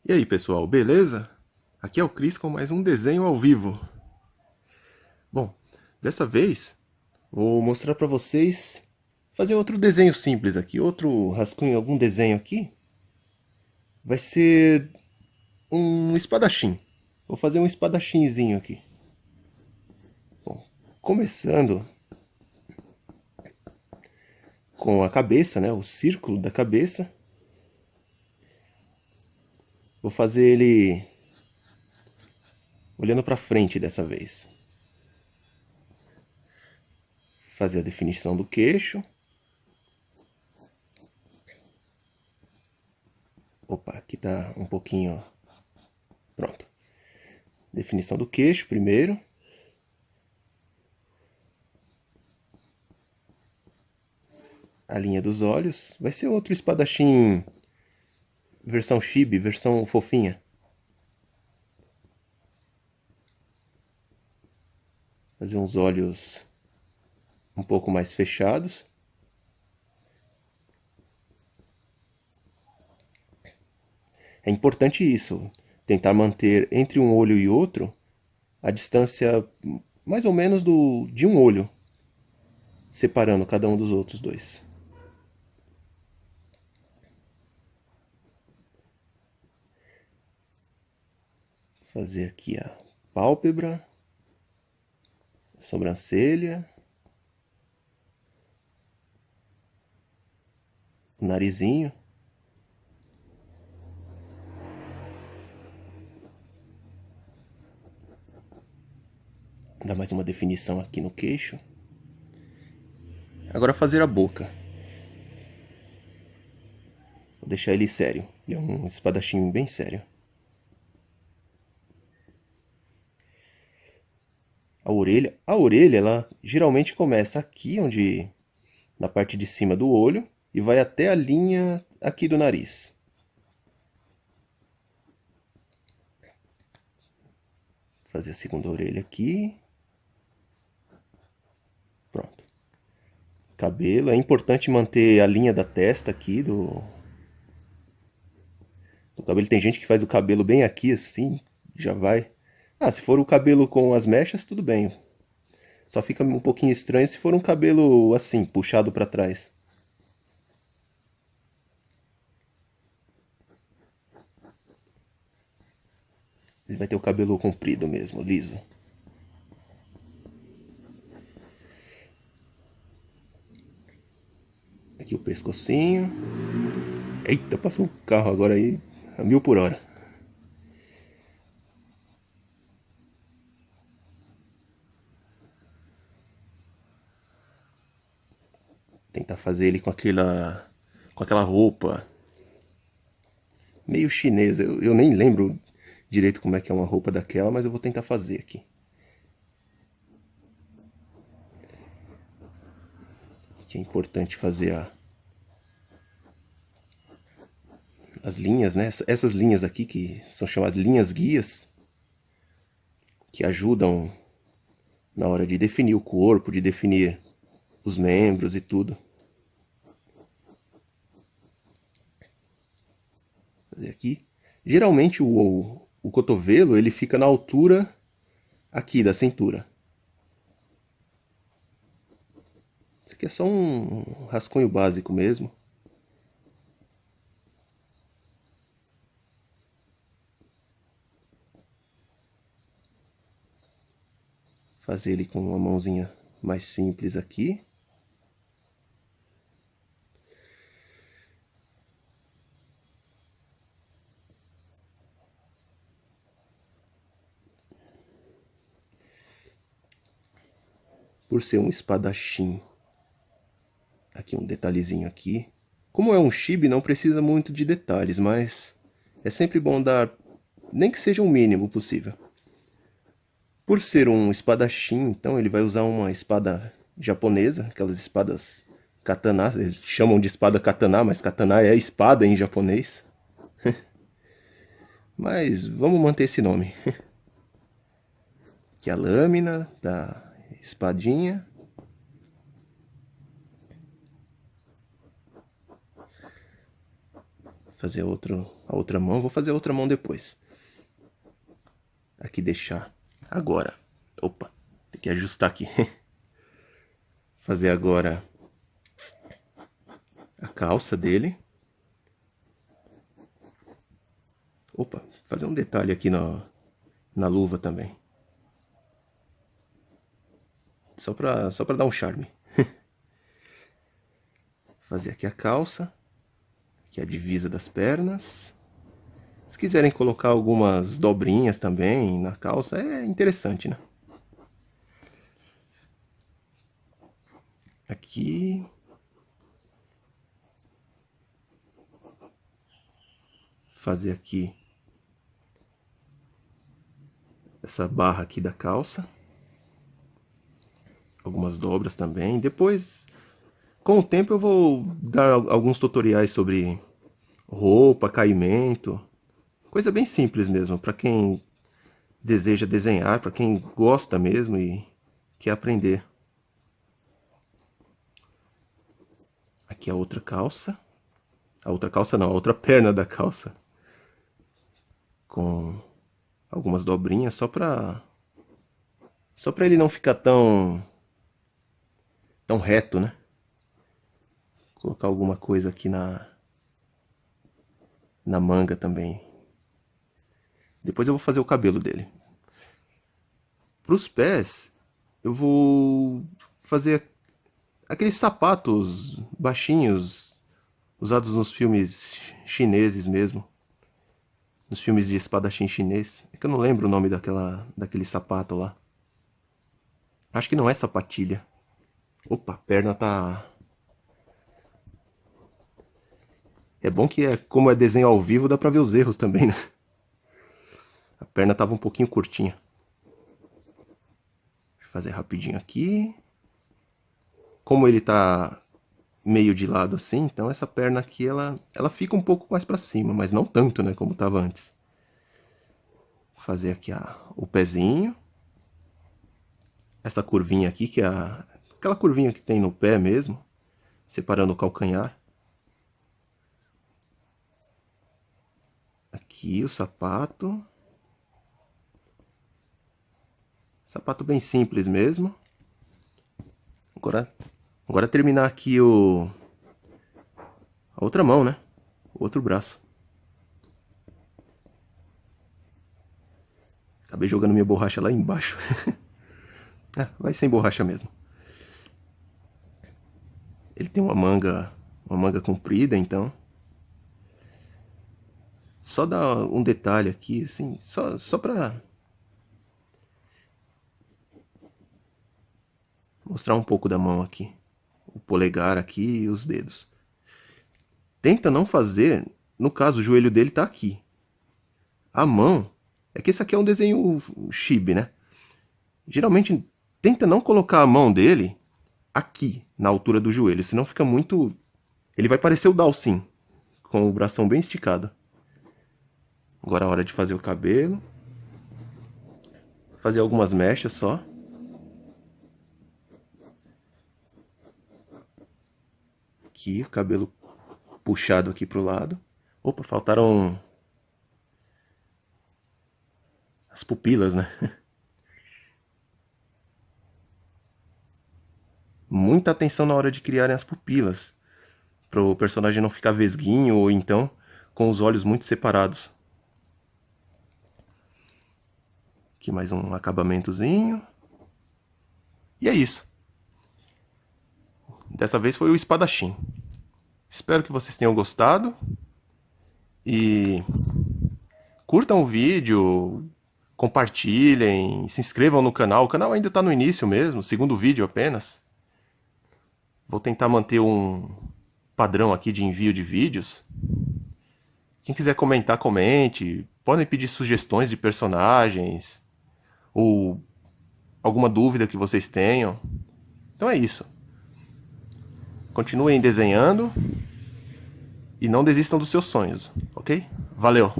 E aí, pessoal, beleza? Aqui é o Cris com mais um desenho ao vivo. Bom, dessa vez vou mostrar para vocês fazer outro desenho simples aqui, outro rascunho, algum desenho aqui. Vai ser um espadachim. Vou fazer um espadachimzinho aqui. Bom, começando com a cabeça, né, o círculo da cabeça. Vou fazer ele olhando para frente dessa vez. Fazer a definição do queixo. Opa, aqui tá um pouquinho. Pronto. Definição do queixo primeiro. A linha dos olhos. Vai ser outro espadachim versão chibi, versão fofinha. Fazer uns olhos um pouco mais fechados. É importante isso, tentar manter entre um olho e outro a distância mais ou menos de um olho, separando cada um dos outros dois. Fazer aqui a pálpebra, a sobrancelha, o narizinho. Dar mais uma definição aqui no queixo. Agora fazer a boca. Vou deixar ele sério. Ele é um espadachim bem sério. A orelha, ela geralmente começa aqui, onde na parte de cima do olho, e vai até a linha aqui do nariz. Fazer a segunda orelha aqui. Pronto. Cabelo, é importante manter a linha da testa aqui do cabelo. Tem gente que faz o cabelo bem aqui assim, já vai. Ah, se for o cabelo com as mechas, tudo bem. Só fica um pouquinho estranho se for um cabelo assim, puxado para trás. Ele vai ter o cabelo comprido mesmo, liso. Aqui o pescocinho. Eita, passou um carro agora aí a 1000 por hora. Tentar fazer ele com aquela roupa meio chinesa. Eu nem lembro direito como é que é uma roupa daquela, mas eu vou tentar fazer aqui. Que é importante fazer as linhas, né? Essas linhas aqui que são chamadas linhas guias, que ajudam na hora de definir o corpo, de definir os membros e tudo. Fazer aqui. Geralmente o cotovelo ele fica na altura aqui da cintura. Isso aqui é só um rascunho básico mesmo. Fazer ele com uma mãozinha mais simples aqui. Por ser um espadachim. Aqui um detalhezinho aqui. Como é um chibi, não precisa muito de detalhes, mas é sempre bom dar, nem que seja o mínimo possível. Por ser um espadachim, então ele vai usar uma espada japonesa, aquelas espadas katana, eles chamam de espada katana, mas katana é espada em japonês. Mas vamos manter esse nome. Aqui a lâmina da espadinha. Fazer outro a outra mão. Vou fazer a outra mão depois. Aqui deixar agora. Opa, tem que ajustar aqui. Fazer agora a calça dele. Opa, fazer um detalhe aqui na luva também. Só pra dar um charme. Fazer aqui a calça. Aqui a divisa das pernas. Se quiserem colocar algumas dobrinhas também na calça, é interessante, né? Aqui. Fazer aqui essa barra aqui da calça. Algumas dobras também. Depois, com o tempo, eu vou dar alguns tutoriais sobre roupa, caimento. Coisa bem simples mesmo, para quem deseja desenhar, para quem gosta mesmo e quer aprender. Aqui a outra calça. A outra calça não, a outra perna da calça. Com algumas dobrinhas, só para ele não ficar tão reto, né? Colocar alguma coisa aqui na manga também. Depois eu vou fazer o cabelo dele. Para os pés, eu vou fazer aqueles sapatos baixinhos usados nos filmes chineses mesmo. Nos filmes de espadachim chinês. É que eu não lembro o nome daquele sapato lá. Acho que não é sapatilha. Opa, a perna tá... É bom que como é desenho ao vivo, dá pra ver os erros também, né? A perna tava um pouquinho curtinha. Deixa eu fazer rapidinho aqui. Como ele tá meio de lado assim, então essa perna aqui, ela fica um pouco mais pra cima, mas não tanto, né, como tava antes. Vou fazer aqui o pezinho. Essa curvinha aqui, que é aquela curvinha que tem no pé mesmo, separando o calcanhar. Aqui o sapato. Sapato bem simples mesmo. Agora terminar aqui a outra mão, né? O outro braço. Acabei jogando minha borracha lá embaixo. Vai sem borracha mesmo. Ele tem uma manga comprida, então. Só dar um detalhe aqui, assim, só pra mostrar um pouco da mão aqui. O polegar aqui e os dedos. Tenta não fazer, no caso o joelho dele tá aqui. A mão, é que esse aqui é um desenho chibi, né? Geralmente tenta não colocar a mão dele aqui, na altura do joelho, senão fica muito... Ele vai parecer o Dalsin, com o bração bem esticado. Agora é a hora de fazer o cabelo. Fazer algumas mechas só. Aqui, o cabelo puxado aqui pro lado. Opa, faltaram as pupilas, né? Muita atenção na hora de criarem as pupilas, para o personagem não ficar vesguinho ou então com os olhos muito separados. Aqui mais um acabamentozinho. E é isso. Dessa vez foi o espadachim. Espero que vocês tenham gostado. E curtam o vídeo, compartilhem, se inscrevam no canal. O canal ainda está no início mesmo, segundo vídeo apenas. Vou tentar manter um padrão aqui de envio de vídeos. Quem quiser comentar, comente. Podem pedir sugestões de personagens ou alguma dúvida que vocês tenham. Então é isso. Continuem desenhando e não desistam dos seus sonhos, ok? Valeu!